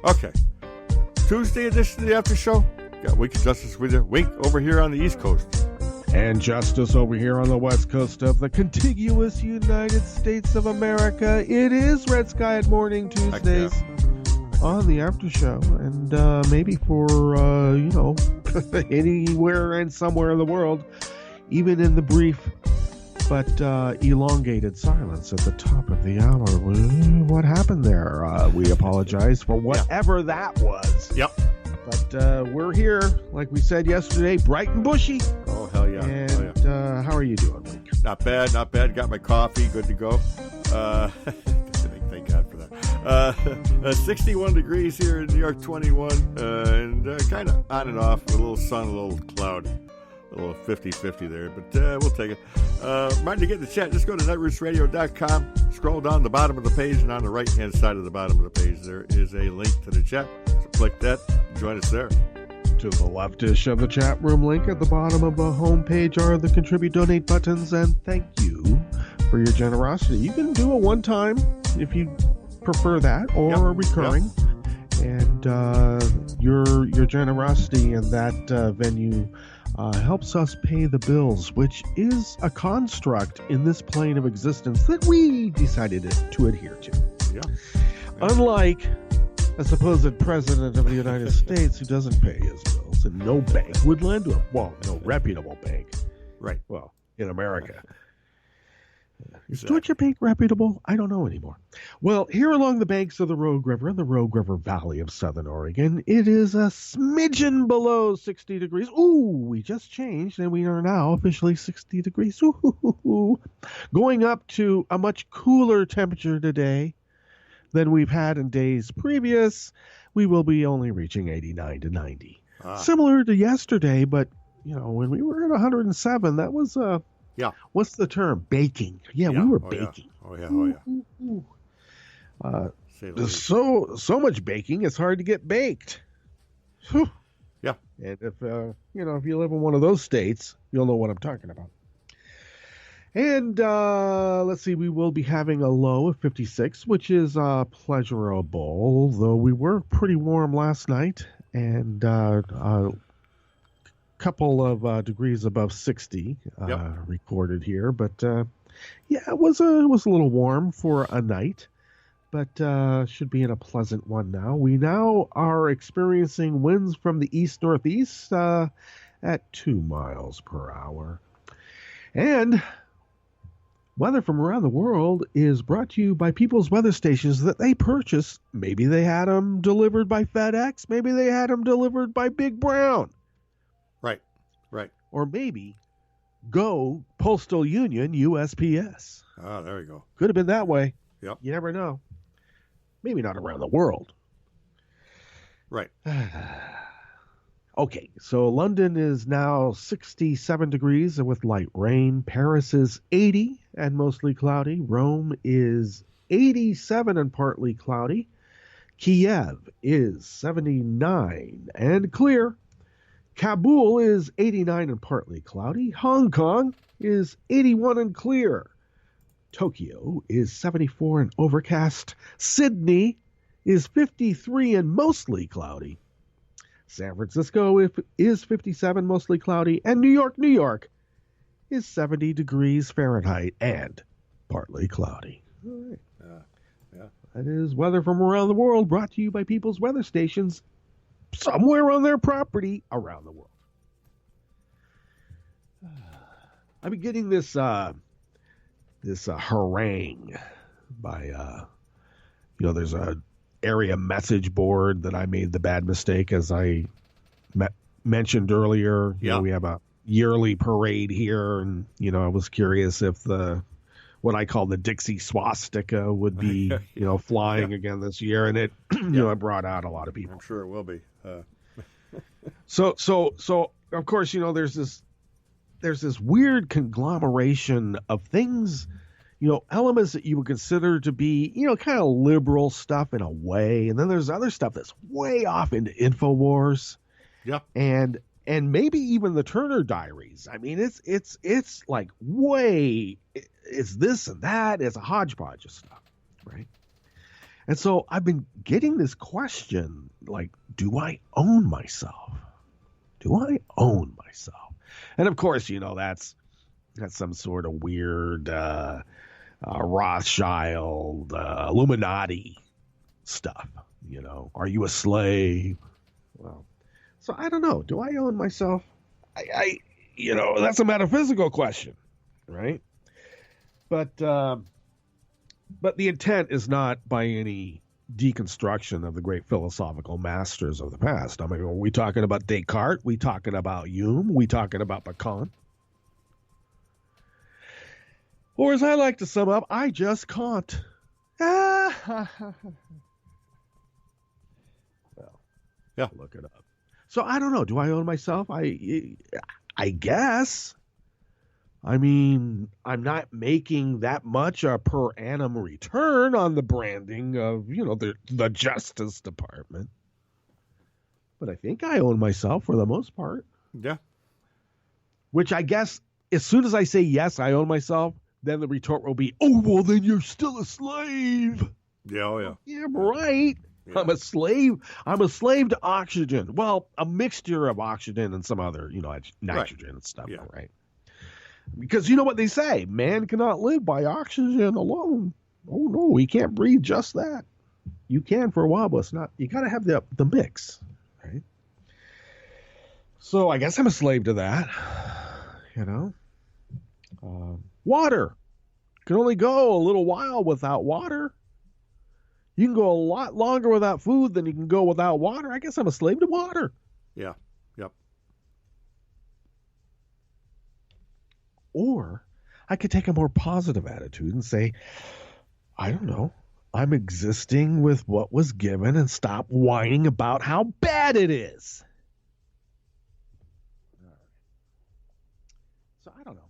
Okay. Tuesday edition of the After Show. Got Wink and Justice with you. Wink over here on the East Coast. And Justice over here on the west coast of the contiguous United States of America. It is Red Sky at Morning Tuesdays on the After Show. And maybe for, anywhere and somewhere in the world, even in the brief but elongated silence at the top of the hour. What happened there? We apologize for whatever that was. Yep. But we're here, like we said yesterday, bright and bushy. Oh, hell yeah. And how are you doing, Link? Not bad, not bad. Got my coffee, good to go. Thank God for that. 61 degrees here in New York, 21, and kind of on and off, with a little sun, a little cloud. A little 50-50 there, but we'll take it. Remind you to get in the chat. Just go to netrootsradio.com, scroll down the bottom of the page, and on the right-hand side of the bottom of the page, there is a link to the chat. So click that, join us there. To the leftish of the chat room link at the bottom of the homepage are the Contribute Donate buttons, and thank you for your generosity. You can do a one-time if you prefer that, or recurring. And your generosity in that venue helps us pay the bills, which is a construct in this plane of existence that we decided to adhere to. Yeah. Unlike a supposed president of the United States who doesn't pay his bills, and no bank would lend to him. Well, no reputable bank. Right. Well, in America. Is Exactly. Deutsche Bank reputable? I don't know anymore. Well, here along the banks of the Rogue River, in the Rogue River Valley of Southern Oregon, it is a smidgen below 60 degrees. Ooh, we just changed, and we are now officially 60 degrees. Ooh. Going up to a much cooler temperature today than we've had in days previous. We will be only reaching 89 to 90. Similar to yesterday, but, when we were at 107, that was Yeah. What's the term? Baking. Yeah, we were baking. Yeah. Oh, yeah. Say the least. So much baking, it's hard to get baked. Whew. Yeah. And if if you live in one of those states, you'll know what I'm talking about. And let's see, we will be having a low of 56, which is pleasurable, though we were pretty warm last night, and couple of degrees above 60 recorded here, but it was a little warm for a night, but should be in a pleasant one now. We now are experiencing winds from the east-northeast at 2 miles per hour. And weather from around the world is brought to you by people's weather stations that they purchase. Maybe they had them delivered by FedEx, maybe they had them delivered by Big Brown. Right. Or maybe Go Postal Union USPS. Ah, there you go. Could have been that way. Yep. You never know. Maybe not around the world. Right. Okay, so London is now 67 degrees and with light rain. Paris is 80 and mostly cloudy. Rome is 87 and partly cloudy. Kiev is 79 and clear. Kabul is 89 and partly cloudy. Hong Kong is 81 and clear. Tokyo is 74 and overcast. Sydney is 53 and mostly cloudy. San Francisco is 57, mostly cloudy. And New York is 70 degrees Fahrenheit and partly cloudy. All right. That is weather from around the world, brought to you by people's weather stations somewhere on their property around the world. I've been getting this harangue by there's a area message board that I made the bad mistake, as I mentioned earlier. We have a yearly parade here, and I was curious if what I call the Dixie swastika would be flying again this year, and it it brought out a lot of people. I'm sure it will be. So of course there's this weird conglomeration of things, elements that you would consider to be kind of liberal stuff in a way, and then there's other stuff that's way off into InfoWars. Yeah. And maybe even the Turner Diaries. I mean, it's like way, it's this and that. It's a hodgepodge of stuff, right? And so I've been getting this question, like, do I own myself? Do I own myself? And of course, that's some sort of weird Rothschild, Illuminati stuff. Are you a slave? Well, so I don't know. Do I own myself? That's a metaphysical question, right? But the intent is not by any deconstruction of the great philosophical masters of the past. I mean, are we talking about Descartes? We talking about Hume? We talking about Bacon? Or as I like to sum up, I just can't. Well, Yeah. Look it up. So I don't know. Do I own myself? I guess. I mean, I'm not making that much a per annum return on the branding of, the Justice Department. But I think I own myself for the most part. Yeah. Which I guess as soon as I say yes, I own myself, then the retort will be, oh, well, then you're still a slave. Yeah, oh yeah. Yeah, right. Yeah. I'm a slave. I'm a slave to oxygen. Well, a mixture of oxygen and some other, nitrogen and stuff, yeah. Right? Because you know what they say, man cannot live by oxygen alone. Oh no, he can't breathe just that. You can for a while, but it's not. You got to have the mix, right? So I guess I'm a slave to that. Water can only go a little while without water. You can go a lot longer without food than you can go without water. I guess I'm a slave to water. Yeah. Yep. Or I could take a more positive attitude and say, I don't know, I'm existing with what was given and stop whining about how bad it is. So I don't know.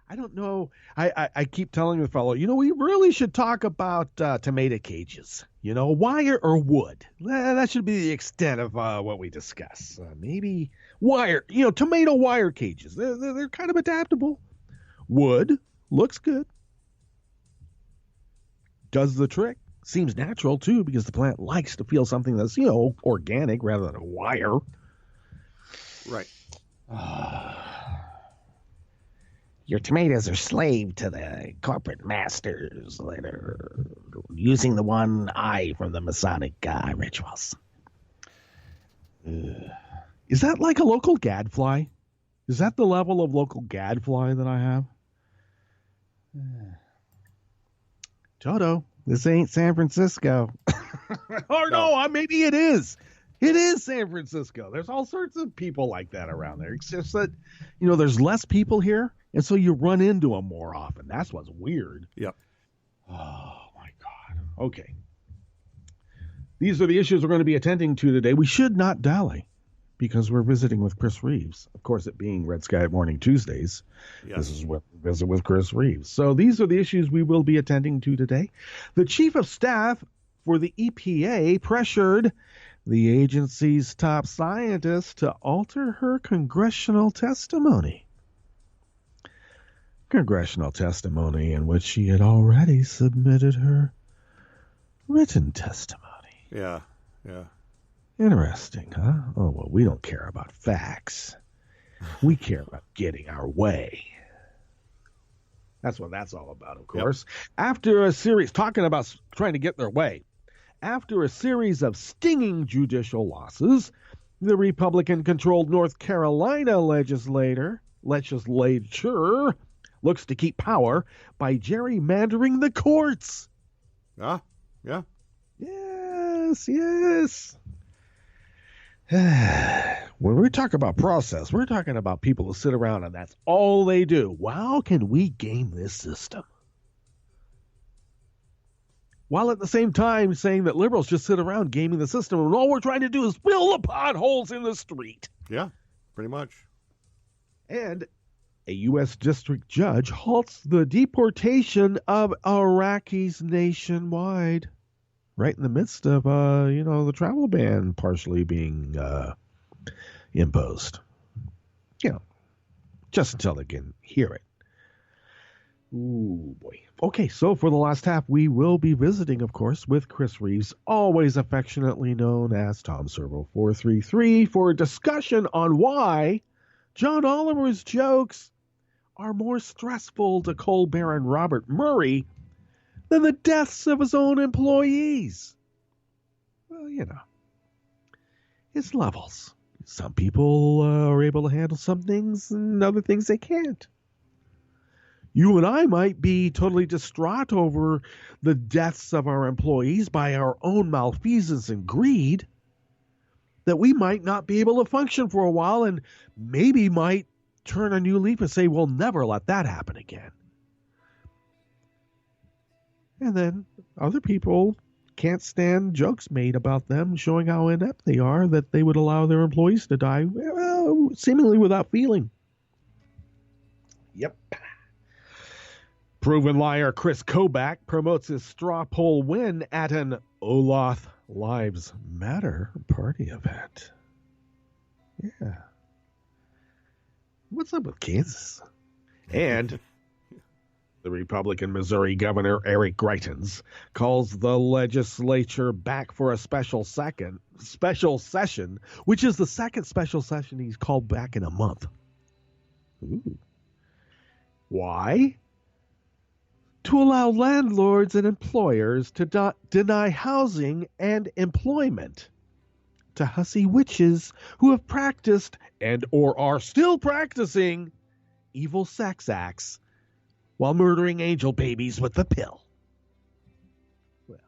I don't know. I keep telling the fellow, we really should talk about tomato cages. Wire or wood. That should be the extent of what we discuss. Maybe wire, tomato wire cages. They're kind of adaptable. Wood looks good. Does the trick. Seems natural, too, because the plant likes to feel something that's, organic rather than a wire. Right. Your tomatoes are slave to the corporate masters that are using the one eye from the Masonic rituals. Is that like a local gadfly? Is that the level of local gadfly that I have? Toto, this ain't San Francisco. Or no, maybe it is. It is San Francisco. There's all sorts of people like that around there. It's just that, there's less people here, and so you run into them more often. That's what's weird. Yep. Oh, my God. Okay. These are the issues we're going to be attending to today. We should not dally because we're visiting with Chris Reeves. Of course, it being Red Sky Morning Tuesdays. Yes. This is what we visit with Chris Reeves. So these are the issues we will be attending to today. The Chief of Staff for the EPA pressured the agency's top scientist to alter her congressional testimony. Congressional testimony in which she had already submitted her written testimony. Yeah, yeah. Interesting, huh? Oh, well, we don't care about facts. We care about getting our way. That's what that's all about, of course. Yep. After a series, talking about trying to get their way, after a series of stinging judicial losses, the Republican-controlled North Carolina legislature looks to keep power by gerrymandering the courts. Ah, yeah. Yes. When we talk about process, we're talking about people who sit around and that's all they do. How can we game this system? While at the same time saying that liberals just sit around gaming the system and all we're trying to do is fill the potholes in the street. Yeah, pretty much. And a U.S. district judge halts the deportation of Iraqis nationwide. Right in the midst of, the travel ban partially being imposed. Just until they can hear it. Ooh, boy. Okay, so for the last half, we will be visiting, of course, with Chris Reeves, always affectionately known as Tom Servo 433, for a discussion on why John Oliver's jokes are more stressful to Colbert and Robert Murray than the deaths of his own employees. Well, it's levels. Some people are able to handle some things and other things they can't. You and I might be totally distraught over the deaths of our employees by our own malfeasance and greed, that we might not be able to function for a while and maybe might turn a new leaf and say, we'll never let that happen again. And then other people can't stand jokes made about them showing how inept they are, that they would allow their employees to die, well, seemingly without feeling. Yep. Proven liar Chris Kobach promotes his straw poll win at an Olaf Lives Matter party event. Yeah. What's up with Kansas? And the Republican Missouri Governor Eric Greitens calls the legislature back for a special session, which is the second special session he's called back in a month. Ooh. Why? To allow landlords and employers to deny housing and employment to hussy witches who have practiced and or are still practicing evil sex acts while murdering angel babies with the pill. Well,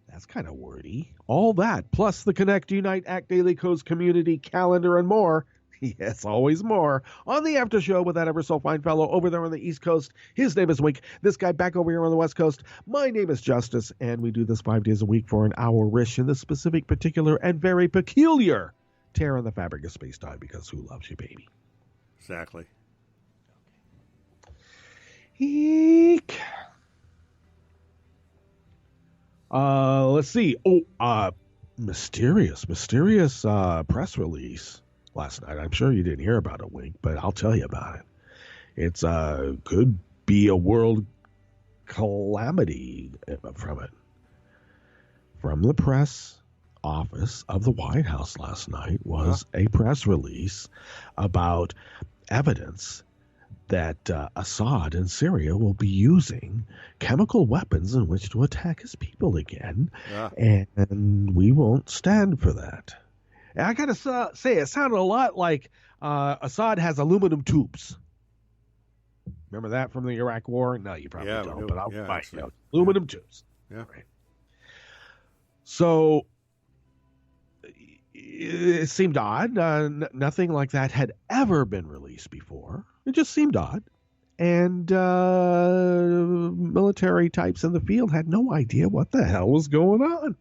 that's kind of wordy. All that, plus the Connect, Unite, Act Daily Codes community calendar and more. Yes, always more. On the after show with that ever so fine fellow over there on the East Coast. His name is Wink. This guy back over here on the West Coast. My name is Justice, and we do this 5 days a week for an hour-ish in the specific, particular, and very peculiar tear in the fabric of space-time, because who loves you, baby? Exactly. Eek. Let's see. Mysterious press release last night. I'm sure you didn't hear about it, Wink, but I'll tell you about it. It's could be a world calamity from it. From the press office of the White House last night was a press release about evidence that Assad in Syria will be using chemical weapons in which to attack his people again, and we won't stand for that. And I gotta say, it sounded a lot like Assad has aluminum tubes. Remember that from the Iraq War? No, you probably don't, but I'll buy aluminum tubes. Yeah. Right. So it seemed odd. Nothing like that had ever been released before. It just seemed odd. And military types in the field had no idea what the hell was going on.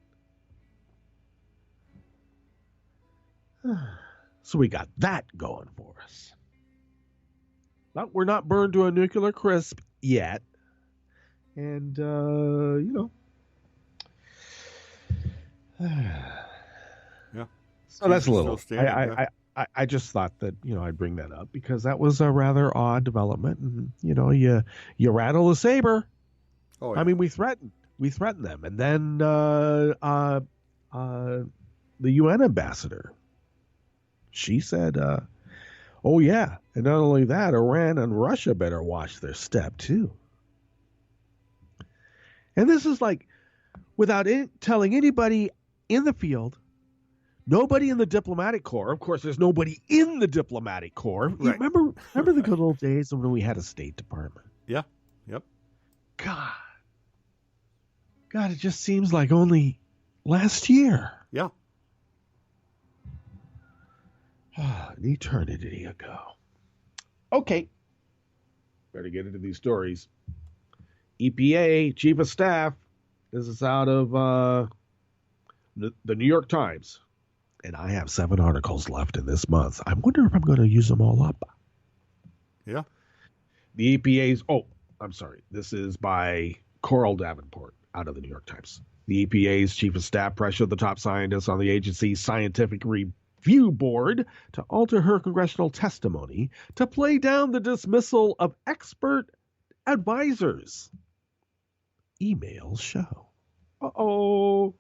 So we got that going for us. But we're not burned to a nuclear crisp yet. And, Yeah. So that's a little. I just thought that, I'd bring that up because that was a rather odd development. And, you rattle the saber. Oh, yeah. I mean, we threatened them. And then the UN ambassador, she said, oh, yeah. And not only that, Iran and Russia better watch their step, too. And this is like, without telling anybody in the field, nobody in the diplomatic corps. Of course, there's nobody in the diplomatic corps. Right. Remember the good old days when we had a State Department? Yeah. Yep. God, it just seems like only last year. Yeah. An eternity ago. Okay. Better get into these stories. EPA Chief of Staff. This is out of the New York Times. And I have 7 articles left in this month. I wonder if I'm going to use them all up. Yeah. The EPA's... Oh, I'm sorry. This is by Coral Davenport out of the New York Times. The EPA's Chief of Staff pressured the top scientists on the agency's scientific review board to alter her congressional testimony to play down the dismissal of expert advisors. Emails show. Uh-oh.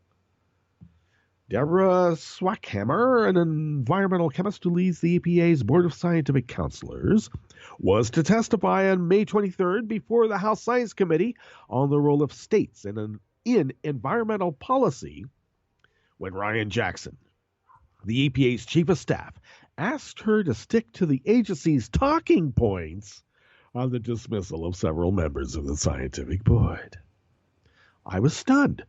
Deborah Swackhammer, an environmental chemist who leads the EPA's Board of Scientific Counselors, was to testify on May 23rd before the House Science Committee on the role of states in environmental policy when Ryan Jackson, the EPA's chief of staff, asked her to stick to the agency's talking points on the dismissal of several members of the scientific board. I was stunned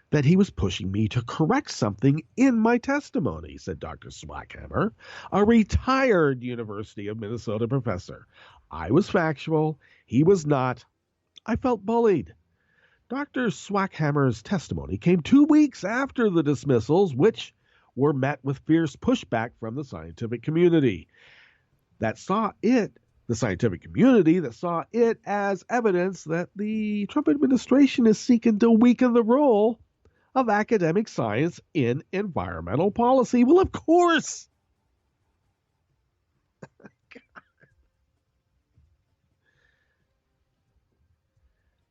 that he was pushing me to correct something in my testimony, said Dr. Swackhammer, a retired University of Minnesota professor. I was factual. He was not. I felt bullied. Dr. Swackhammer's testimony came 2 weeks after the dismissals, which were met with fierce pushback from the scientific community that saw it as evidence that the Trump administration is seeking to weaken the role of academic science in environmental policy. Well, of course.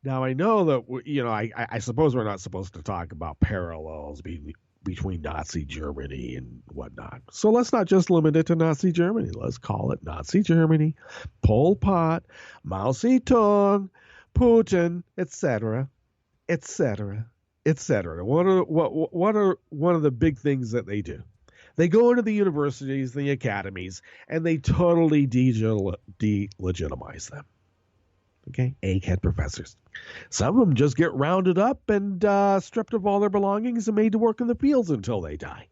Now, I know that, I suppose we're not supposed to talk about parallels between Nazi Germany and whatnot. So let's not just limit it to Nazi Germany. Let's call it Nazi Germany, Pol Pot, Mao Zedong, Putin, etc., etc., etc. What are one of the big things that they do? They go into the universities, the academies, and they totally delegitimize them. Okay, egghead professors. Some of them just get rounded up and stripped of all their belongings and made to work in the fields until they die.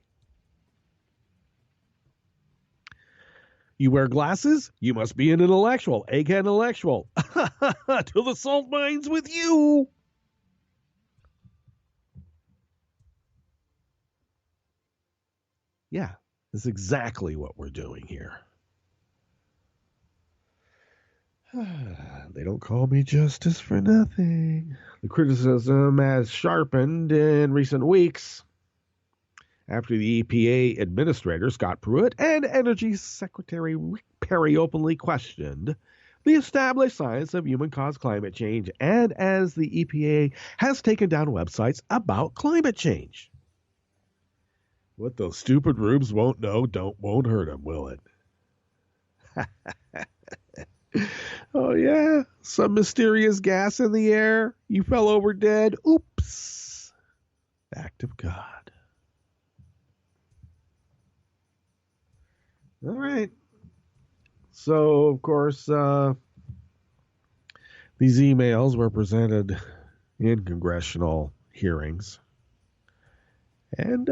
You wear glasses? You must be an intellectual, egghead intellectual. To the salt mines with you. Yeah, that's exactly what we're doing here. They don't call me justice for nothing. The criticism has sharpened in recent weeks after the EPA administrator, Scott Pruitt, and Energy Secretary Rick Perry openly questioned the established science of human-caused climate change, and as the EPA has taken down websites about climate change. What those stupid rubes won't know won't hurt them, will it? Oh, yeah. Some mysterious gas in the air. You fell over dead. Oops. Act of God. All right. So, of course, these emails were presented in congressional hearings. And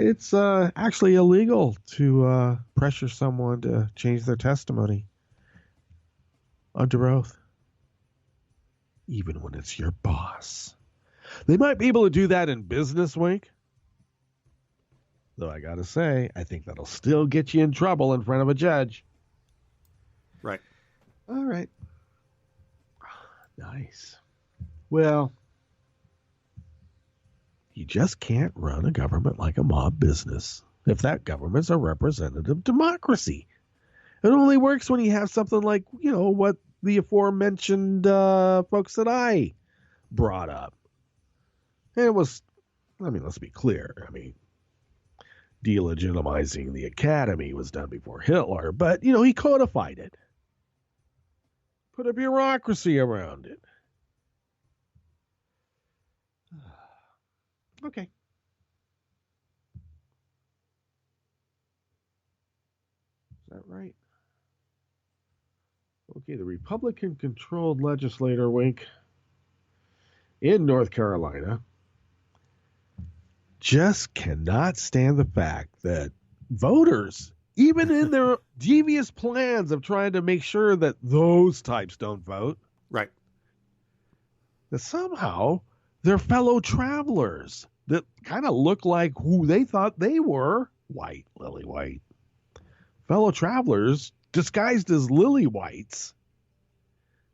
it's actually illegal to pressure someone to change their testimony under oath, even when it's your boss. They might be able to do that in business, Wink. Though I gotta say, I think that'll still get you in trouble in front of a judge. Right. All right. Nice. Well, you just can't run a government like a mob business if that government's a representative democracy. It only works when you have something like, what the aforementioned folks that I brought up. And it was, let's be clear. Delegitimizing the academy was done before Hitler, but, he codified it. Put a bureaucracy around it. Okay. Is that right? Okay, the Republican-controlled legislator, Wink, in North Carolina just cannot stand the fact that voters, even in their devious plans of trying to make sure that those types don't vote, Right. that somehow their fellow travelers that kind of look like who they thought they were, white, lily white, fellow travelers disguised as lily whites,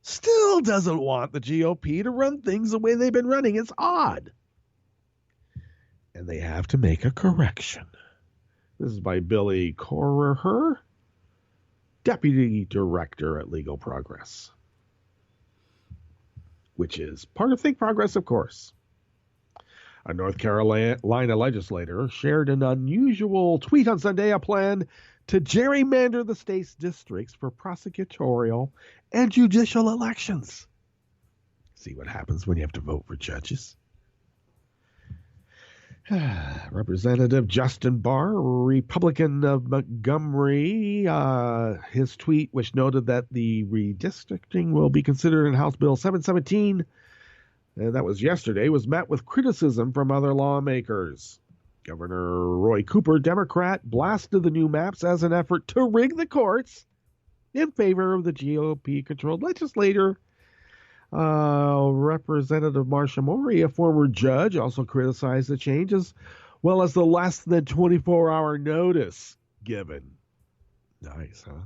still doesn't want the GOP to run things the way they've been running. It's odd. And they have to make a correction. This is by Billy Correher, Deputy Director at Legal Progress. which is part of Think Progress, of course. A North Carolina legislator shared an unusual tweet on Sunday, a plan to gerrymander the state's districts for prosecutorial and judicial elections. See what happens when you have to vote for judges. Representative Justin Barr, Republican of Montgomery, his tweet, which noted that the redistricting will be considered in House Bill 717, and that was yesterday, was met with criticism from other lawmakers. Governor Roy Cooper, Democrat, blasted the new maps as an effort to rig the courts in favor of the GOP-controlled legislature. Representative Marsha Mori, a former judge, also criticized the change, as well as the less than 24-hour notice given. Nice, huh?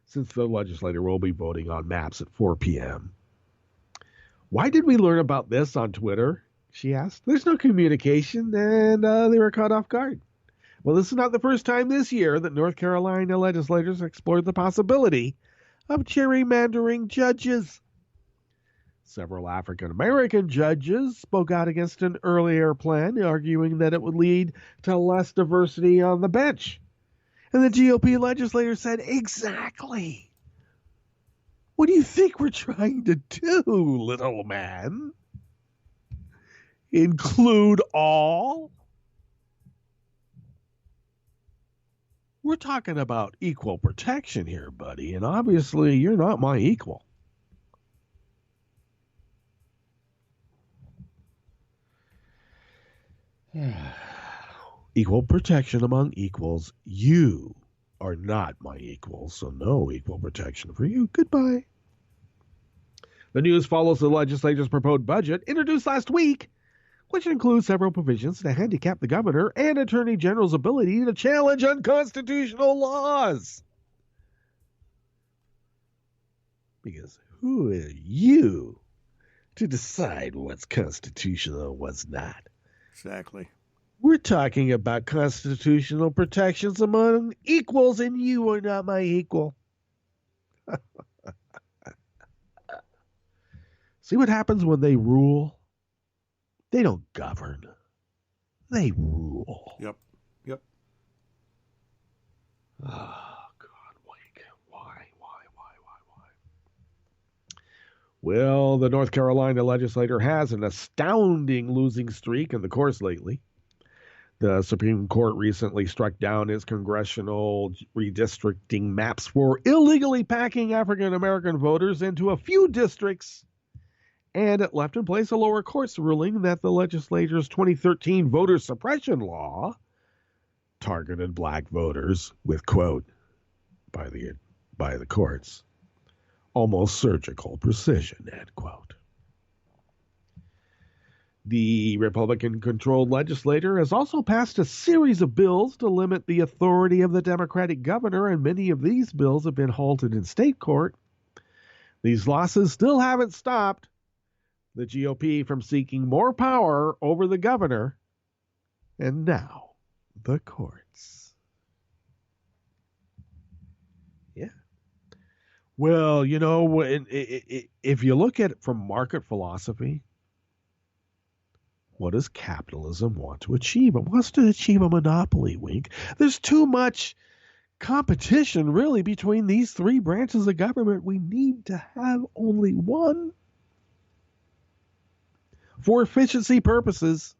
Since the legislature will be voting on maps at 4 p.m. Why did we learn about this on Twitter? She asked. There's no communication, and they were caught off guard. Well, this is not the first time this year that North Carolina legislators explored the possibility of gerrymandering judges. Several African-American judges spoke out against an earlier plan, arguing that it would lead to less diversity on the bench. And the GOP legislator said, exactly. What do you think we're trying to do, little man? Include all? We're talking about equal protection here, buddy, and obviously you're not my equal. Equal protection among equals. You are not my equal, so no equal protection for you. Goodbye. The news follows the legislature's proposed budget introduced last week, which includes several provisions to handicap the governor and attorney general's ability to challenge unconstitutional laws. Because who are you to decide what's constitutional and what's not? Exactly. We're talking about constitutional protections among equals, and you are not my equal. See what happens when they rule? They don't govern. They rule. Yep. Oh, God, Wink. Why? Well, the North Carolina legislator has an astounding losing streak in the courts lately. The Supreme Court recently struck down its congressional redistricting maps for illegally packing African-American voters into a few districts, and it left in place a lower court's ruling that the legislature's 2013 voter suppression law targeted black voters with, quote, by the courts, almost surgical precision, end quote. The Republican-controlled legislature has also passed a series of bills to limit the authority of the Democratic governor, and many of these bills have been halted in state court. These losses still haven't stopped the GOP from seeking more power over the governor, and now the courts. Yeah. Well, you know, if you look at it from market philosophy, what does capitalism want to achieve? It wants to achieve a monopoly, Wink. There's too much competition, really, between these three branches of government. We need to have only one. For efficiency purposes.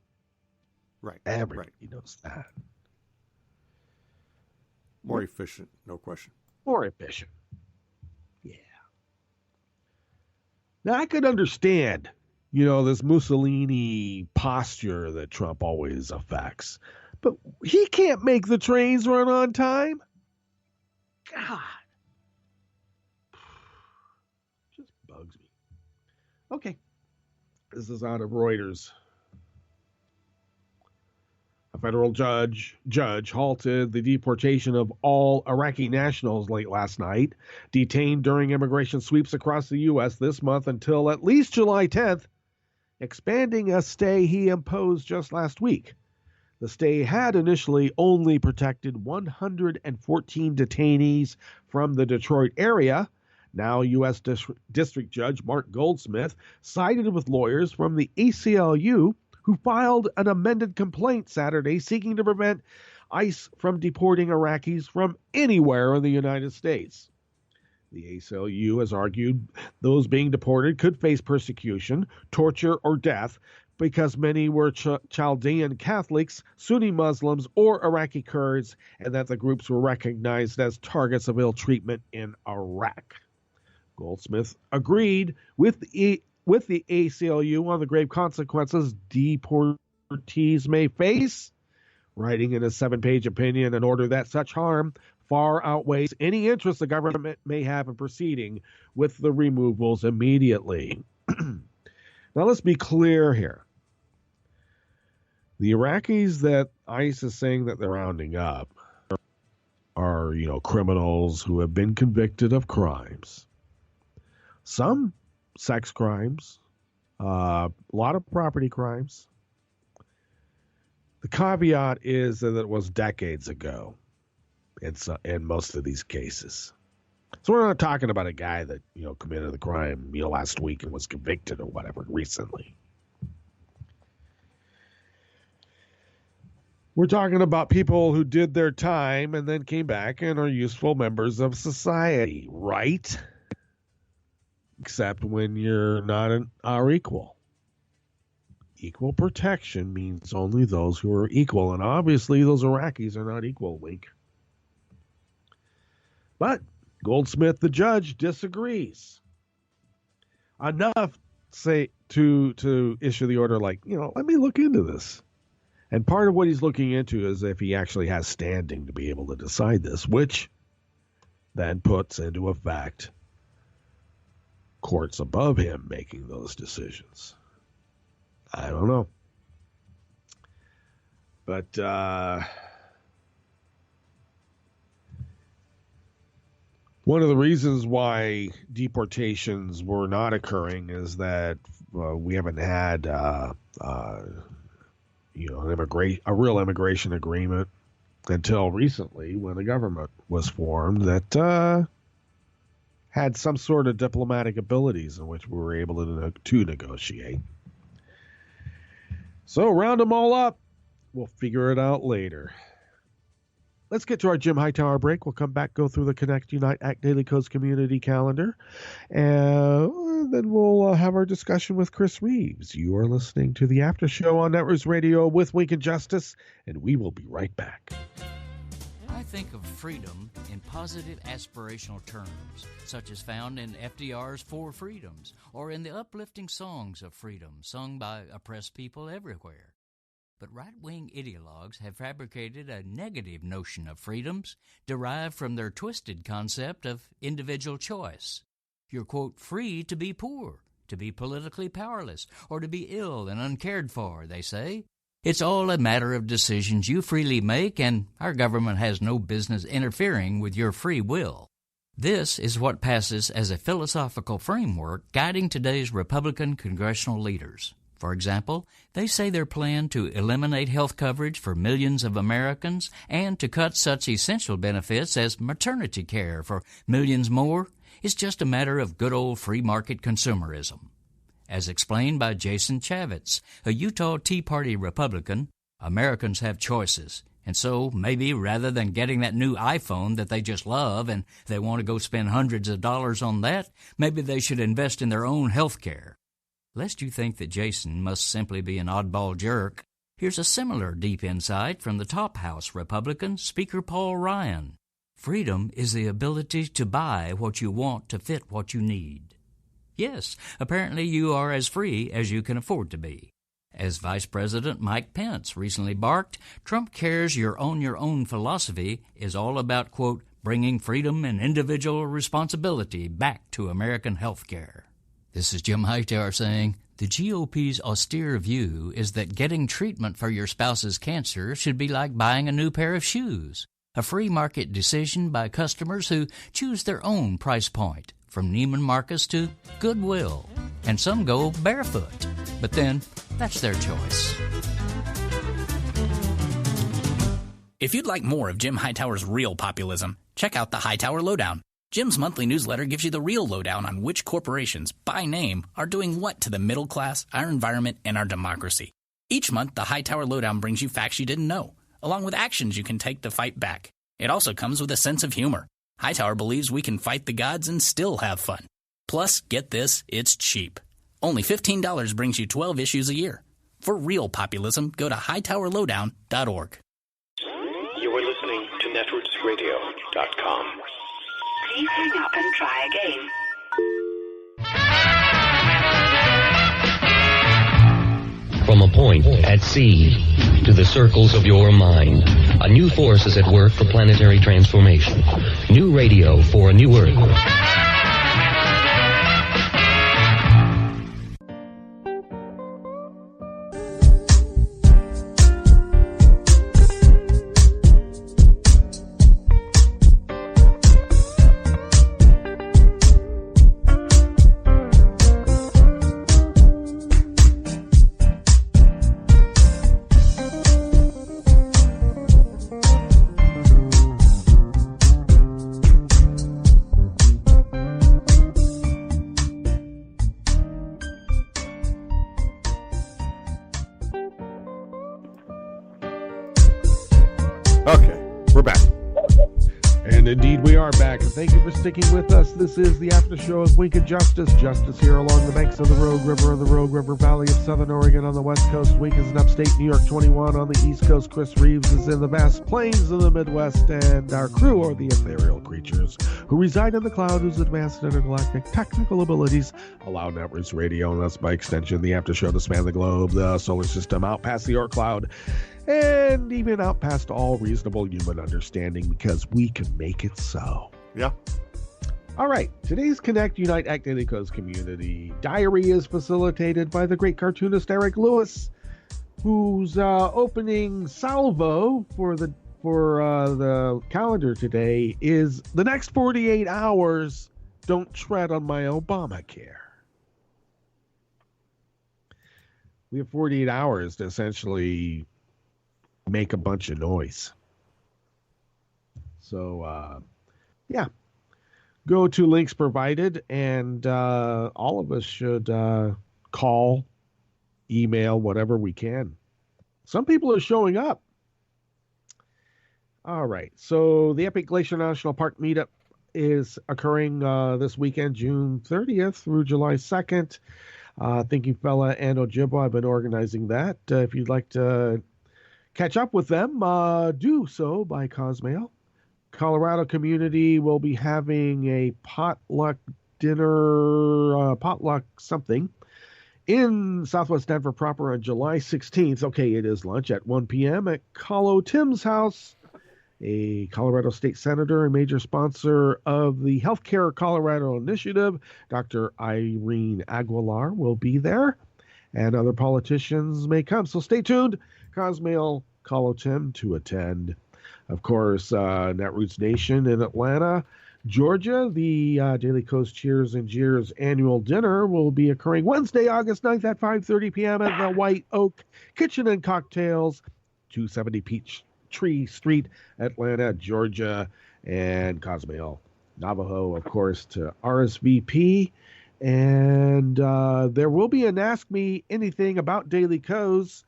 Right. Everybody knows that. More efficient, no question. More efficient. Yeah. Now, I could understand, you know, this Mussolini posture that Trump always affects. But he can't make the trains run on time. God. Just bugs me. Okay. This is out of Reuters. A federal judge halted the deportation of all Iraqi nationals late last night, detained during immigration sweeps across the U.S. this month until at least July 10th, expanding a stay he imposed just last week. The stay had initially only protected 114 detainees from the Detroit area. Now U.S. District Judge Mark Goldsmith sided with lawyers from the ACLU who filed an amended complaint Saturday seeking to prevent ICE from deporting Iraqis from anywhere in the United States. The ACLU has argued those being deported could face persecution, torture, or death because many were Chaldean Catholics, Sunni Muslims, or Iraqi Kurds, and that the groups were recognized as targets of ill treatment in Iraq. Goldsmith agreed with the ACLU on the grave consequences deportees may face, writing in a 7-page opinion in order that such harm far outweighs any interest the government may have in proceeding with the removals immediately. Now let's be clear here. The Iraqis that ICE is saying that they're rounding up are, criminals who have been convicted of crimes. Some sex crimes, a lot of property crimes. The caveat is that it was decades ago in most of these cases. So we're not talking about a guy that, committed the crime, last week and was convicted or whatever recently. We're talking about people who did their time and then came back and are useful members of society, right? Except when you're not our equal. Equal protection means only those who are equal, and obviously those Iraqis are not equal, Wink. But Goldsmith, the judge, disagrees. Enough, say, to issue the order like, let me look into this. And part of what he's looking into is if he actually has standing to be able to decide this, which then puts into effect courts above him making those decisions. I don't know. But one of the reasons why deportations were not occurring is that we haven't had a real immigration agreement until recently, when the government was formed that had some sort of diplomatic abilities in which we were able to negotiate. So round them all up. We'll figure it out later. Let's get to our Jim Hightower break. We'll come back, go through the Connect, Unite, Act Daily Codes community calendar, and then we'll have our discussion with Chris Reeves. You are listening to the After Show on Networks Radio with Wink and Justice, and we will be right back. I think of freedom in positive aspirational terms, such as found in FDR's Four Freedoms or in the uplifting songs of freedom sung by oppressed people everywhere. But right-wing ideologues have fabricated a negative notion of freedoms derived from their twisted concept of individual choice. You're, quote, free to be poor, to be politically powerless, or to be ill and uncared for, they say. It's all a matter of decisions you freely make, and our government has no business interfering with your free will. This is what passes as a philosophical framework guiding today's Republican congressional leaders. For example, they say their plan to eliminate health coverage for millions of Americans and to cut such essential benefits as maternity care for millions more is just a matter of good old free market consumerism. As explained by Jason Chaffetz, a Utah Tea Party Republican, Americans have choices. And so maybe rather than getting that new iPhone that they just love and they want to go spend hundreds of dollars on that, maybe they should invest in their own health care. Lest you think that Jason must simply be an oddball jerk, here's a similar deep insight from the top house Republican, Speaker Paul Ryan. Freedom is the ability to buy what you want to fit what you need. Yes, apparently you are as free as you can afford to be. As Vice President Mike Pence recently barked, Trump cares your own philosophy is all about, quote, bringing freedom and individual responsibility back to American health care. This is Jim Hightower saying, the GOP's austere view is that getting treatment for your spouse's cancer should be like buying a new pair of shoes, a free market decision by customers who choose their own price point, from Neiman Marcus to Goodwill, and some go barefoot. But then, that's their choice. If you'd like more of Jim Hightower's real populism, check out the Hightower Lowdown. Jim's monthly newsletter gives you the real lowdown on which corporations, by name, are doing what to the middle class, our environment, and our democracy. Each month, the Hightower Lowdown brings you facts you didn't know, along with actions you can take to fight back. It also comes with a sense of humor. Hightower believes we can fight the gods and still have fun. Plus, get this, it's cheap. Only $15 brings you 12 issues a year. For real populism, go to hightowerlowdown.org. You are listening to netrootsradio.com. Please hang up and try again. From a point at sea to the circles of your mind, a new force is at work for planetary transformation. New radio for a new Earth. Okay, we're back. And indeed, we are back. And thank you for sticking with us. This is the after show of Wink and Justice. Justice here along the banks of the Rogue River and the Rogue River Valley of Southern Oregon on the West Coast. Wink is in upstate New York 21 on the East Coast. Chris Reeves is in the vast plains of the Midwest. And our crew are the ethereal creatures who reside in the cloud, whose advanced intergalactic technical abilities allow Netroots Radio, and thus by extension the after show, to span the globe, the solar system, out past the Oort cloud, and even out past all reasonable human understanding, because we can make it so. Yeah. All right. Today's Connect, Unite, Act Daily Coast Community Diary is facilitated by the great cartoonist Eric Lewis, whose opening salvo for the calendar today is the next 48 hours. Don't tread on my Obamacare. We have 48 hours to essentially make a bunch of noise. So, yeah. Go to links provided, and all of us should call, email, whatever we can. Some people are showing up. All right. So the Epic Glacier National Park meetup is occurring this weekend, June 30th through July 2nd. Thinking Fella and Ojibwa have been organizing that. If you'd like to catch up with them, do so by Cosmail. Colorado community will be having a potluck dinner, potluck something, in Southwest Denver proper on July 16th. Okay, it is lunch at 1 p.m. at Colo Tim's house. A Colorado state senator and major sponsor of the Healthcare Colorado Initiative, Dr. Irene Aguilar, will be there, and other politicians may come. So stay tuned. Cosmail, Colo Tim to attend. Of course, Netroots Nation in Atlanta, Georgia, the Daily Coast Cheers and Jeers annual dinner will be occurring Wednesday, August 9th at 5:30 p.m. at the White Oak Kitchen and Cocktails, 270 Peachtree Street, Atlanta, Georgia. And Cosmail Navajo, of course, to RSVP. And there will be an Ask Me Anything About Daily Coast.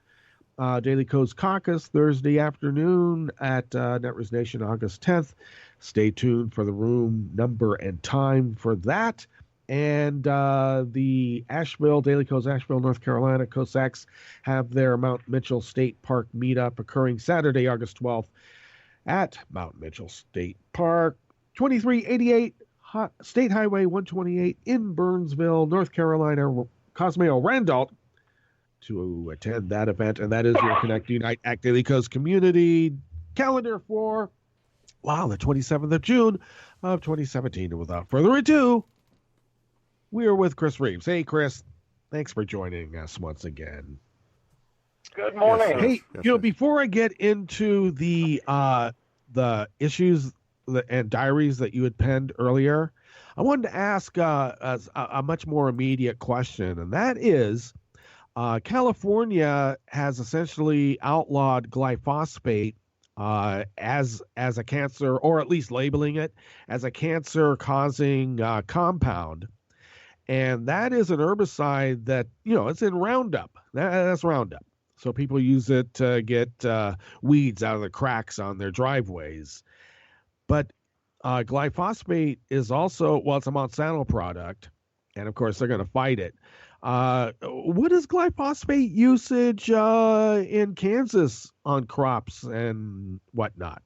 Daily Coast Caucus Thursday afternoon at Netroots Nation, August 10th. Stay tuned for the room, number, and time for that. And the Daily Coast Asheville, North Carolina Cossacks have their Mount Mitchell State Park meetup occurring Saturday, August 12th at Mount Mitchell State Park, 2388 State Highway 128 in Burnsville, North Carolina. Cosmail Randolph to attend that event, and that is your Connect, Unite, Act Daily Coast Community calendar for, the 27th of June of 2017. And without further ado, we are with Chris Reeves. Hey, Chris, thanks for joining us once again. Good morning. Hey, before I get into the issues and diaries that you had penned earlier, I wanted to ask a much more immediate question, and that is, California has essentially outlawed glyphosate as a cancer, or at least labeling it as a cancer-causing compound. And that is an herbicide that, it's in Roundup. That's Roundup. So people use it to get weeds out of the cracks on their driveways. But glyphosate is also, well, it's a Monsanto product. And of course, they're going to fight it. What is glyphosate usage in Kansas on crops and whatnot?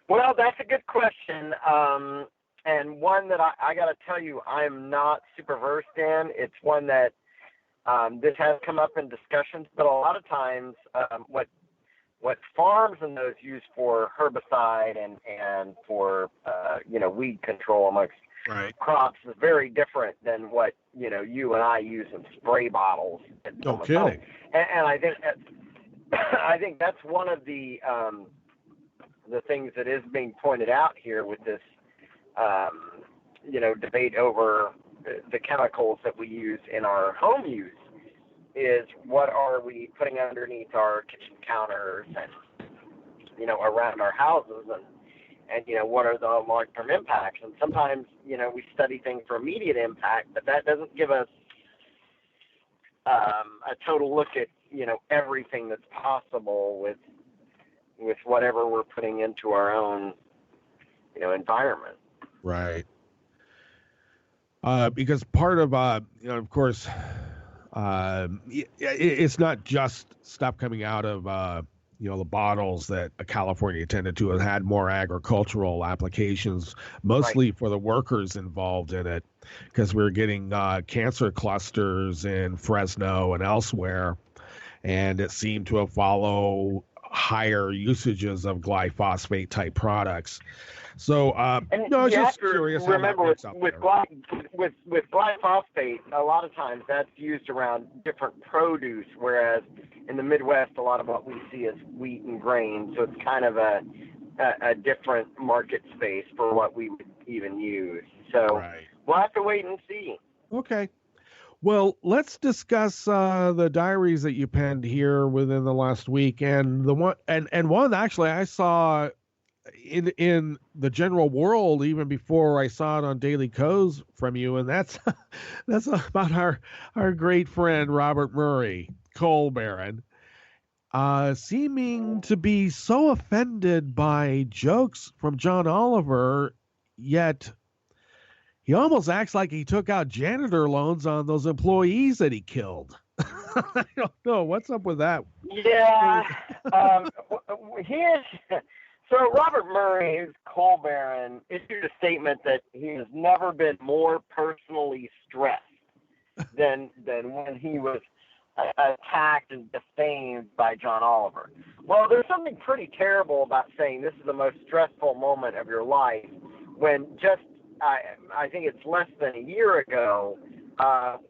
Well, that's a good question. And one that I got to tell you, I'm not super versed in. It's one that this has come up in discussions, but a lot of times what farms and those use for herbicide and for weed control amongst crops is very different than what you and I use in spray bottles. No kidding. And I think that's one of the things that is being pointed out here with this debate over the chemicals that we use in our home use is what are we putting underneath our kitchen counters and around our houses and what are the long-term impacts. And sometimes we study things for immediate impact, but that doesn't give us a total look at everything that's possible with whatever we're putting into our own environment. Right. Because part of of course, it's not just stuff coming out of the bottles that California tended to have had more agricultural applications, mostly for the workers involved in it, because we're getting cancer clusters in Fresno and elsewhere, and it seemed to have followed higher usages of glyphosate type products. So, I was just curious. Remember, with glyphosate, a lot of times that's used around different produce, whereas in the Midwest, a lot of what we see is wheat and grain. So it's kind of a different market space for what we would even use. So we'll have to wait and see. Okay. Well, let's discuss the diaries that you penned here within the last week, and the one and one actually I saw in the general world even before I saw it on Daily Co's from you, and that's about our great friend Robert Murray, coal baron, seeming to be so offended by jokes from John Oliver, yet he almost acts like he took out janitor loans on those employees that he killed. I don't know. What's up with that? Yeah. So Robert Murray, who's coal baron, issued a statement that he has never been more personally stressed than when he was attacked and defamed by John Oliver. Well, there's something pretty terrible about saying this is the most stressful moment of your life when just I think it's less than a year ago,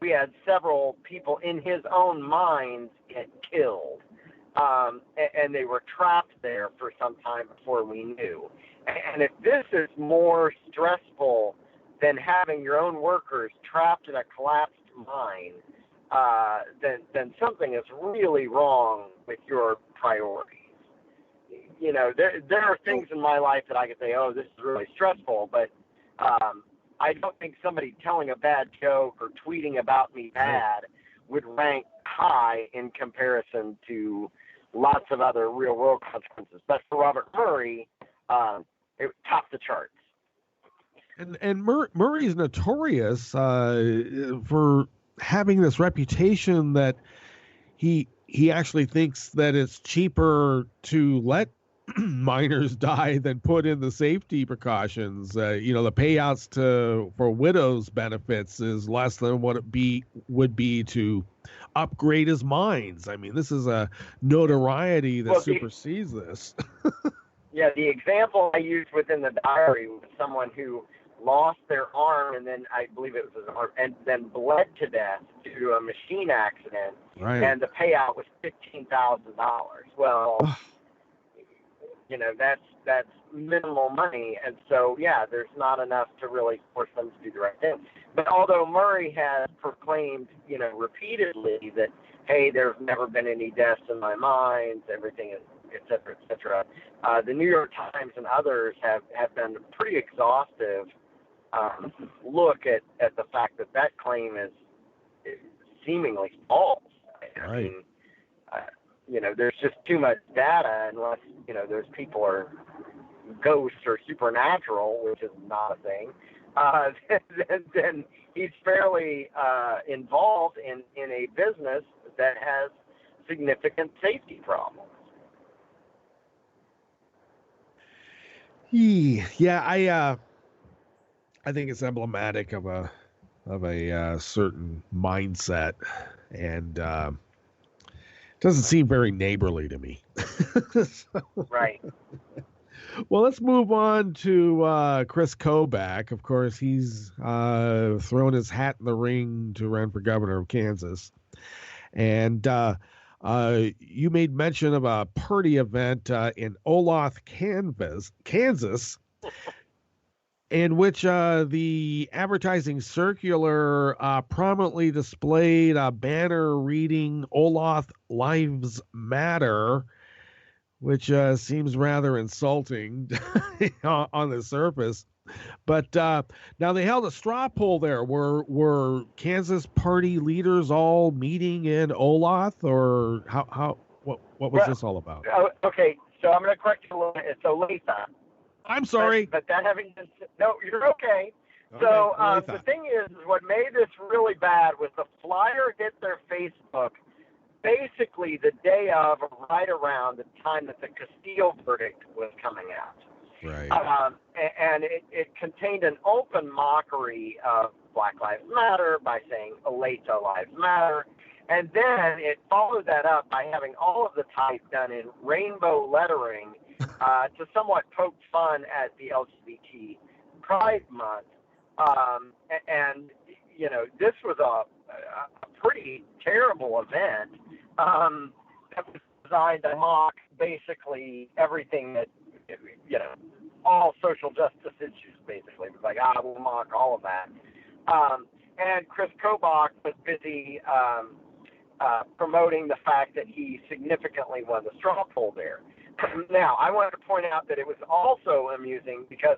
we had several people in his own mind get killed. And they were trapped there for some time before we knew. And if this is more stressful than having your own workers trapped in a collapsed mine, then something is really wrong with your priorities. There are things in my life that I could say, oh, this is really stressful, but I don't think somebody telling a bad joke or tweeting about me bad would rank high in comparison to lots of other real world consequences. But for Robert Murray, it topped the charts. And Murray's notorious for having this reputation that he actually thinks that it's cheaper to let miners die than put in the safety precautions. The payouts for widows benefits is less than what it would be to upgrade his mines. I mean, this is a notoriety that supersedes this. Yeah, the example I used within the diary was someone who lost their arm, and then I believe it was his arm, and then bled to death due to a machine accident, and the payout was $15,000. Well, that's minimal money, and so there's not enough to really force them to do the right thing. But although Murray has proclaimed, repeatedly that, hey, there's never been any deaths in my mines, everything is et cetera, et cetera. The New York Times and others have been pretty exhaustive look at the fact that claim is seemingly false. I mean, there's just too much data unless, those people are ghosts or supernatural, which is not a thing. Then he's fairly involved in a business that has significant safety problems. Yeah, I think it's emblematic of a certain mindset, and doesn't seem very neighborly to me. Right. Well, let's move on to Chris Kobach. Of course, he's thrown his hat in the ring to run for governor of Kansas. And you made mention of a party event in Olathe, Kansas, in which the advertising circular prominently displayed a banner reading Olathe Lives Matter, which seems rather insulting on the surface. But now they held a straw poll there. Were Kansas party leaders all meeting in Olathe, or what was this all about? Okay, so I'm going to correct you a little bit. It's Olathe. I'm sorry. But that having been said, no, you're okay. So the thing is, what made this really bad was the flyer hit their Facebook basically the day of, or right around the time that the Castile verdict was coming out. Right. And it contained an open mockery of Black Lives Matter by saying Olathe Lives Matter. And then it followed that up by having all of the type done in rainbow lettering to somewhat poke fun at the LGBT Pride Month. And, this was a pretty terrible event that was designed to mock basically everything that, all social justice issues, basically. It was like, we'll mock all of that. And Chris Kobach was busy promoting the fact that he significantly won the straw poll there. Now, I wanted to point out that it was also amusing because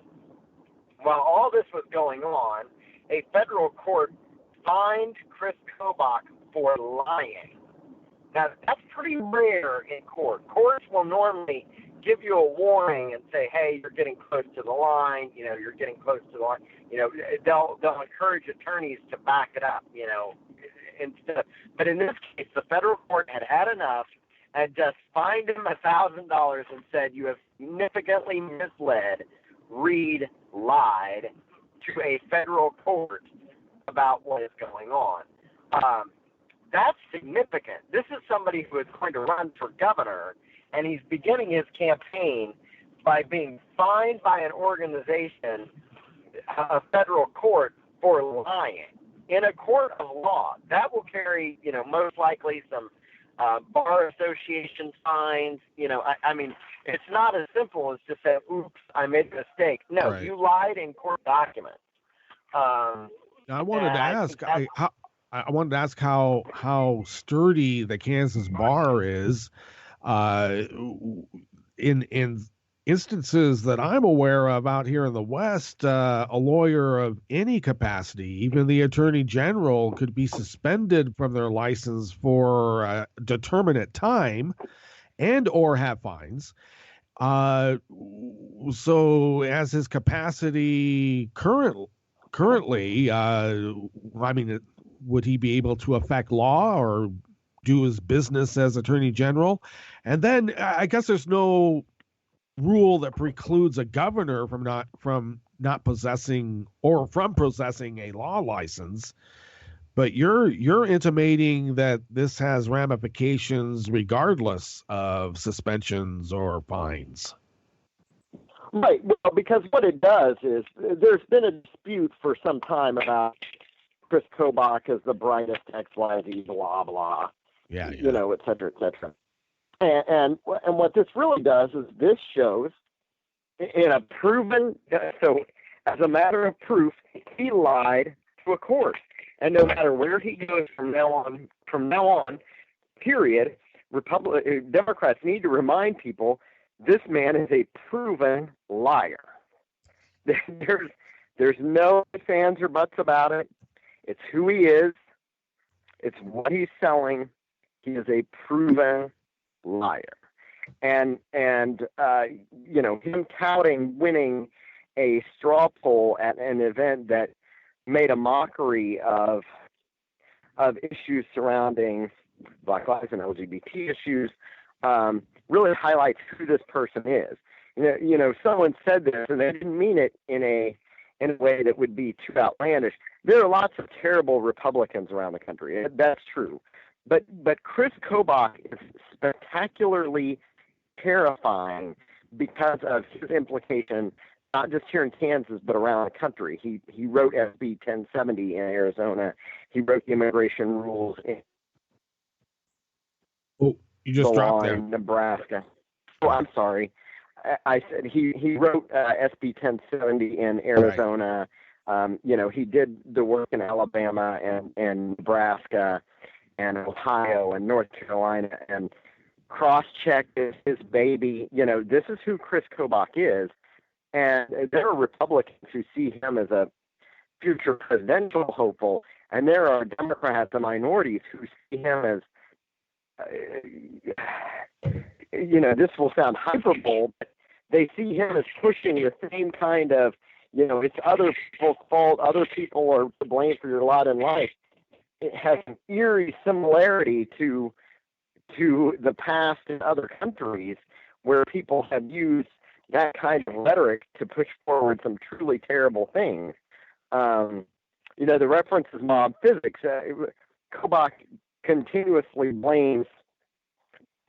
while all this was going on, a federal court fined Chris Kobach for lying. Now, that's pretty rare in court. Courts will normally give you a warning and say, hey, you're getting close to the line, you're getting close to the line. They'll encourage attorneys to back it up, instead. But in this case, the federal court had enough and just fined him $1,000 and said, you have significantly misled, Reed lied to a federal court about what is going on. That's significant. This is somebody who is going to run for governor, and he's beginning his campaign by being fined by an organization, a federal court, for lying. In a court of law, that will carry, most likely some bar association fines. I mean, it's not as simple as to say, oops, I made a mistake. No, right. You lied in court documents. I wanted to ask, I wanted to ask how sturdy the Kansas bar is. In instances that I'm aware of out here in the West, a lawyer of any capacity, even the attorney general, could be suspended from their license for a determinate time and or have fines. So as his capacity currently, would he be able to affect law or do his business as attorney general? And then I guess there's no rule that precludes a governor from not possessing or from possessing a law license. But you're intimating that this has ramifications regardless of suspensions or fines. Right. Well, because what it does is there's been a dispute for some time about Chris Kobach as the brightest XYZ, blah, blah. Yeah. Et cetera, et cetera. And what this really does is this shows in a proven, so as a matter of proof, he lied to a court. And no matter where he goes from now on, period, Democrats need to remind people this man is a proven liar. There's no ifs, ands, or buts about it. It's who he is. It's what he's selling. He is a proven liar. And him touting winning a straw poll at an event that made a mockery of issues surrounding Black Lives and LGBT issues really highlights who this person is. Someone said this, and they didn't mean it in a way that would be too outlandish. There are lots of terrible Republicans around the country. That's true. But Chris Kobach is spectacularly terrifying because of his implication, not just here in Kansas, but around the country. He wrote SB 1070 in Arizona. He wrote the immigration rules in you just dropped there. Nebraska. Oh, I'm sorry. I said he wrote SB 1070 in Arizona. Right. He did the work in Alabama and Nebraska and Ohio and North Carolina and cross-checked his baby. This is who Chris Kobach is. And there are Republicans who see him as a future presidential hopeful, and there are Democrats and minorities who see him as, this will sound hyperbole, but they see him as pushing the same kind of, it's other people's fault, other people are to blame for your lot in life. It has an eerie similarity to the past in other countries where people have used that kind of rhetoric to push forward some truly terrible things. The reference is mob physics. Kobach continuously blames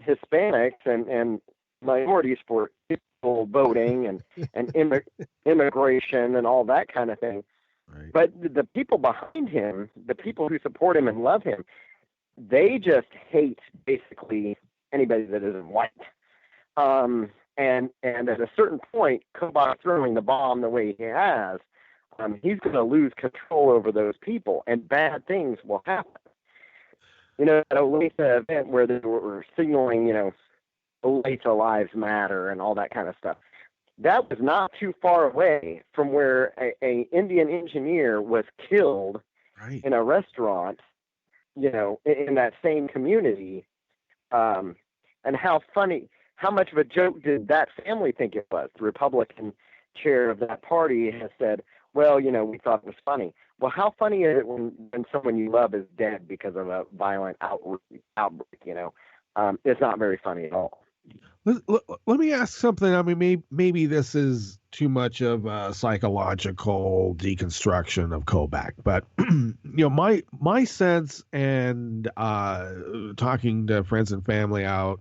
Hispanics and minorities for illegal voting and immigration and all that kind of thing. Right. But the people behind him, the people who support him and love him, they just hate basically anybody that isn't white. And at a certain point, Kobach throwing the bomb the way he has, he's going to lose control over those people, and bad things will happen. At a Olathe event where they were signaling, Olathe Lives Matter and all that kind of stuff, that was not too far away from where a Indian engineer was killed in a restaurant, in that same community. And how much of a joke did that family think it was? The Republican chair of that party has said, well, we thought it was funny. Well, how funny is it when someone you love is dead because of a violent outbreak? It's not very funny at all. Let me ask something. I mean, maybe this is too much of a psychological deconstruction of Kobach, but my sense and talking to friends and family out,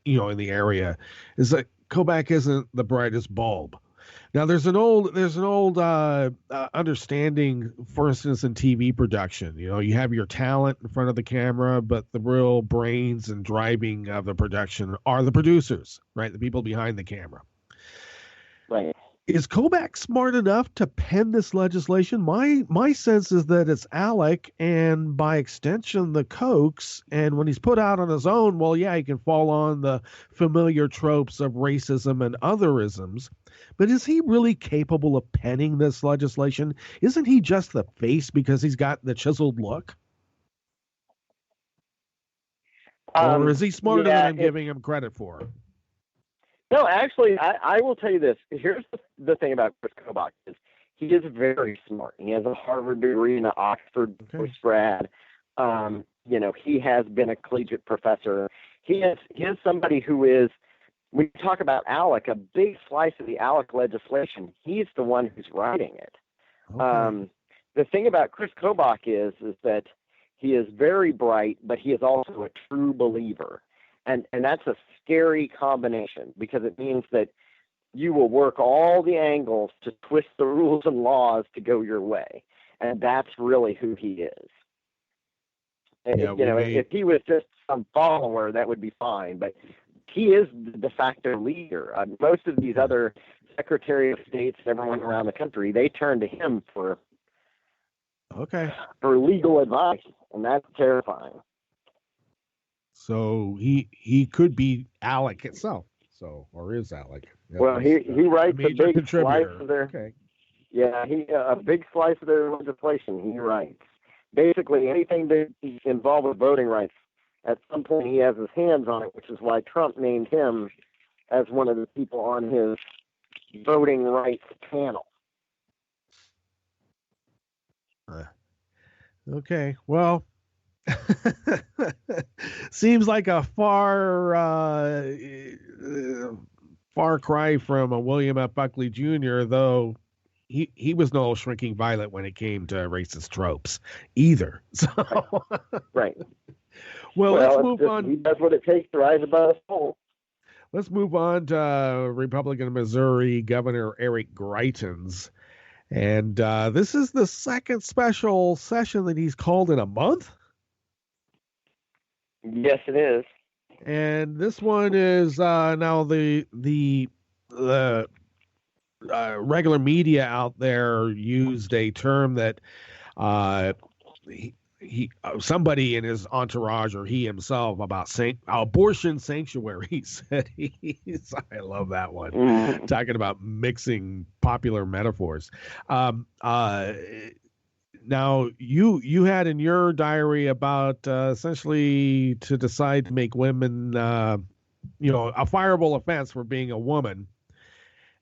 in the area, is that Kobach isn't the brightest bulb. Now, there's an old understanding, for instance, in TV production. You have your talent in front of the camera, but the real brains and driving of the production are the producers, right? The people behind the camera. Right. Is Kobach smart enough to pen this legislation? My sense is that it's Alec and by extension the Kochs, and when he's put out on his own, well, yeah, he can fall on the familiar tropes of racism and otherisms, but is he really capable of penning this legislation? Isn't he just the face because he's got the chiseled look? Or is he smarter than I'm giving him credit for? No, actually, I will tell you this. Here's the thing about Chris Kobach is he is very smart. He has a Harvard degree and an Oxford postgrad. He has been a collegiate professor. He is somebody who is, when you talk about Alec, a big slice of the Alec legislation, he's the one who's writing it. Okay. The thing about Chris Kobach is that he is very bright, but he is also a true believer. And that's a scary combination because it means that you will work all the angles to twist the rules and laws to go your way. And that's really who he is. Yeah, if he was just some follower, that would be fine. But he is the de facto leader. Most of these other Secretary of States and everyone around the country, they turn to him for legal advice. And that's terrifying. So he could be ALEC itself. So, or is ALEC? Well, he writes a major big contributor. slice of their Okay. yeah a big slice of their legislation. He writes basically anything that's involved with voting rights. At some point, he has his hands on it, which is why Trump named him as one of the people on his voting rights panel. Okay. Well, seems like a far cry from a William F. Buckley Jr., though he was no shrinking violet when it came to racist tropes either. So, right. Well, let's move on. He does what it takes to rise above the fold. Let's move on to Republican Missouri Governor Eric Greitens. And this is the second special session that he's called in a month. Yes, it is. And this one is now the regular media out there used a term that somebody in his entourage or he himself about abortion sanctuary said I love that one. Mm-hmm. Talking about mixing popular metaphors. Now you had in your diary about essentially to decide to make women a fireable offense for being a woman.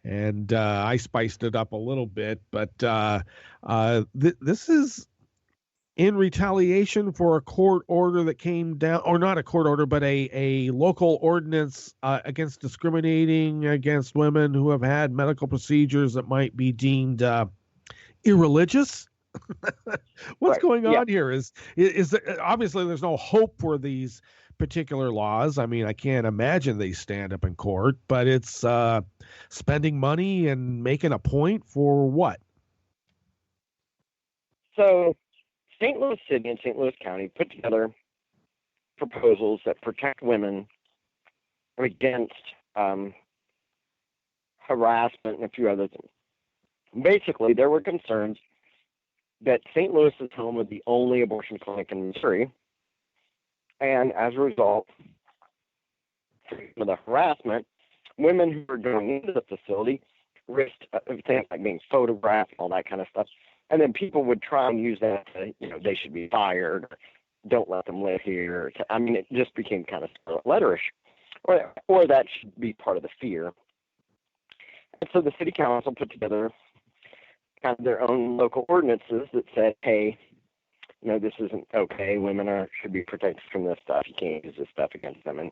And I spiced it up a little bit, but this is in retaliation for a court order that came down, or not a court order, but a local ordinance against discriminating against women who have had medical procedures that might be deemed irreligious. What's going on here? Is obviously there's no hope for these particular laws. I mean, I can't imagine they stand up in court, but it's spending money and making a point for what? So St. Louis City and St. Louis County put together proposals that protect women against harassment and a few other things. Basically, there were concerns that St. Louis is home of the only abortion clinic in Missouri, and as a result of the harassment, women who were going into the facility risked things like being photographed, all that kind of stuff. And then people would try and use that to, they should be fired, or don't let them live here. I mean, it just became kind of scarlet letterish, or that should be part of the fear. And so the city council put together kind of their own local ordinances that said, hey, this isn't okay. Women should be protected from this stuff. You can't use this stuff against them. And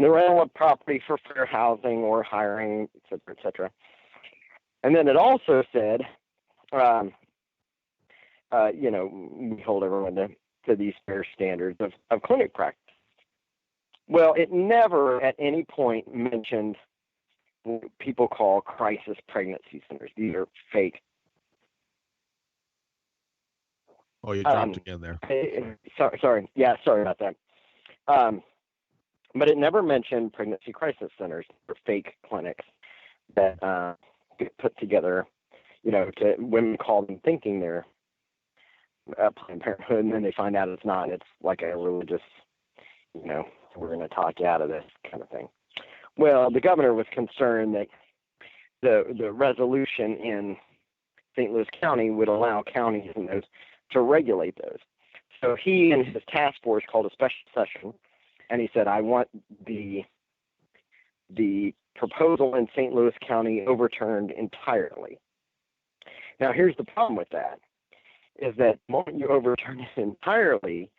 the rental of property for fair housing or hiring, et cetera, et cetera. And then it also said, we hold everyone to these fair standards of clinic practice. Well, it never at any point mentioned what people call crisis pregnancy centers. These are fake. Oh, you dropped again there. Sorry. Yeah, sorry about that. But it never mentioned pregnancy crisis centers or fake clinics that get put together, to women call them thinking they're Planned Parenthood, and then they find out it's not. It's like a religious, we're going to talk you out of this kind of thing. Well, the governor was concerned that the resolution in St. Louis County would allow counties and those to regulate those. So he and his task force called a special session, and he said, I want the proposal in St. Louis County overturned entirely. Now, here's the problem with that, is that the moment you overturn it entirely,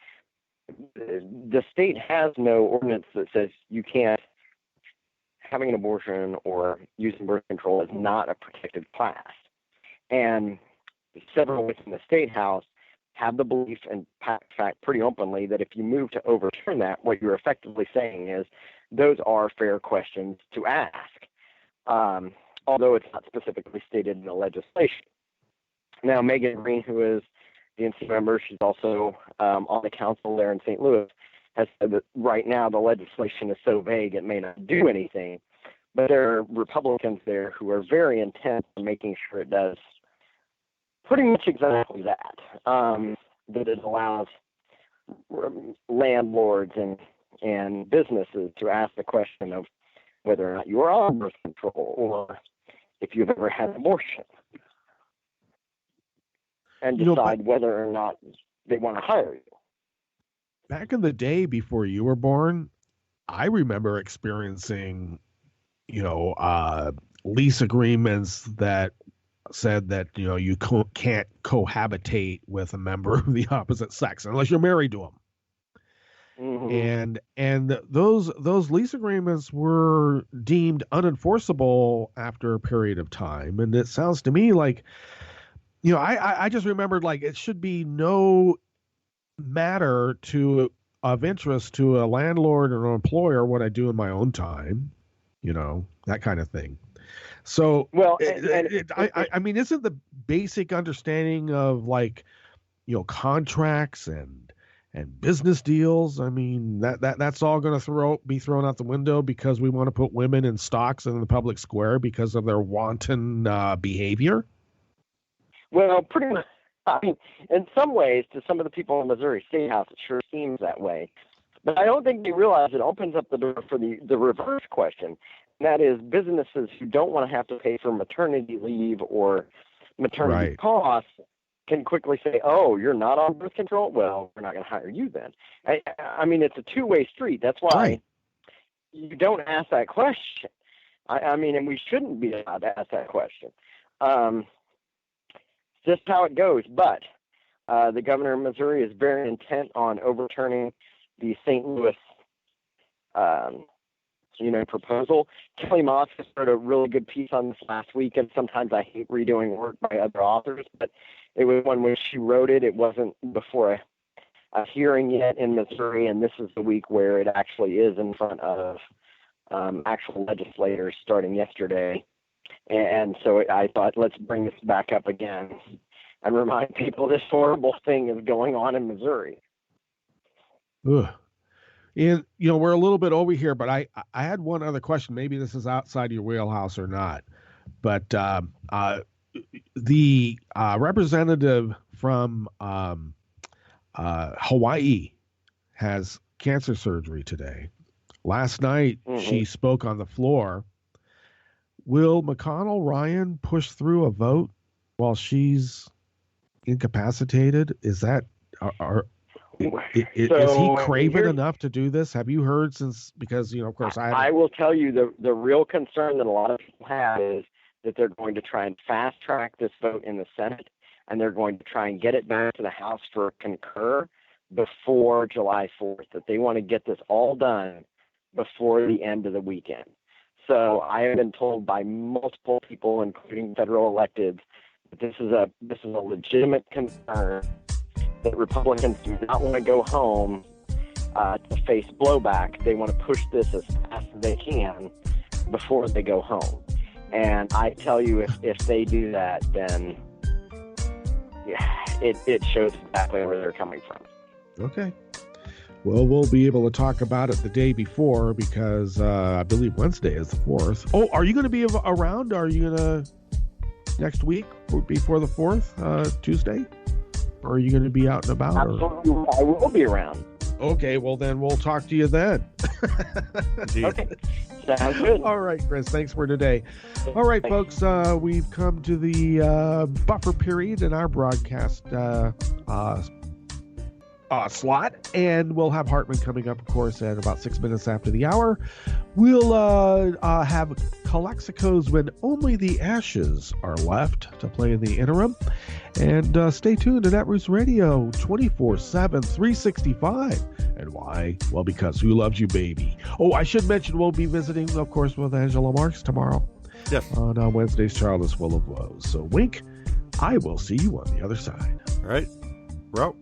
the state has no ordinance that says you can't, having an abortion or using birth control is not a protected class. And several within the state house have the belief and fact pretty openly that if you move to overturn that, what you're effectively saying is those are fair questions to ask, although it's not specifically stated in the legislation. Now, Megan Green, who is the DNC member, she's also on the council there in St. Louis, has said that right now the legislation is so vague it may not do anything, but there are Republicans there who are very intent on making sure it does pretty much exactly that, that it allows landlords and and businesses to ask the question of whether or not you are on birth control or if you've ever had an abortion, and decide whether or not they want to hire you. Back in the day before you were born, I remember experiencing, lease agreements that said that, you can't cohabitate with a member of the opposite sex unless you're married to them. Mm-hmm. And those lease agreements were deemed unenforceable after a period of time. And it sounds to me like, I just remembered, like, it should be no matter of interest to a landlord or an employer what I do in my own time, that kind of thing. So, well, I mean, isn't the basic understanding of, like, contracts and business deals, I mean, that's all going to be thrown out the window because we want to put women in stocks in the public square because of their wanton behavior? Well, pretty much. I mean, in some ways, to some of the people in Missouri State House, it sure seems that way. But I don't think they realize it opens up the door for the reverse question, and that is businesses who don't want to have to pay for maternity leave or maternity costs can quickly say, oh, you're not on birth control? Well, we're not going to hire you then. I mean, it's a two-way street. That's why you don't ask that question. I mean, and we shouldn't be allowed to ask that question. Just how it goes. But the governor of Missouri is very intent on overturning the St. Louis, proposal. Kelly Moss has wrote a really good piece on this last week, and sometimes I hate redoing work by other authors, but it was one when she wrote it. It wasn't before a hearing yet in Missouri, and this is the week where it actually is in front of actual legislators starting yesterday. And so I thought, let's bring this back up again and remind people this horrible thing is going on in Missouri. Ugh. And, we're a little bit over here, but I had one other question. Maybe this is outside your wheelhouse or not. But the representative from Hawaii has cancer surgery today. Last night, she spoke on the floor. Will McConnell Ryan push through a vote while she's incapacitated? Is that is he craven enough to do this? Have you heard since? Because of course, I will tell you the real concern that a lot of people have is that they're going to try and fast track this vote in the Senate, and they're going to try and get it back to the House for concur before July 4th. That they want to get this all done before the end of the weekend. So I have been told by multiple people, including federal electeds, that this is a legitimate concern, that Republicans do not want to go home to face blowback. They want to push this as fast as they can before they go home. And I tell you, if they do that, then it shows exactly where they're coming from. Okay. Well, we'll be able to talk about it the day before because I believe Wednesday is the 4th. Oh, are you going to be around? Are you going to next week before the 4th, Tuesday? Or are you going to be out and about? Absolutely. I will be around. Okay, well, then we'll talk to you then. Okay. Sounds good. All right, Chris, thanks for today. All right, folks, we've come to the buffer period in our broadcast slot, and we'll have Hartman coming up, of course, at about 6 minutes after the hour. We'll have Calexico's When Only the Ashes Are Left to play in the interim. And stay tuned to Netroots Radio 24/7, 365. And why? Well, because who loves you, baby? Oh, I should mention we'll be visiting, of course, with Angela Marks tomorrow. Yes. On Wednesday's Child is Full of Woes. So, wink, I will see you on the other side. All right. We're out.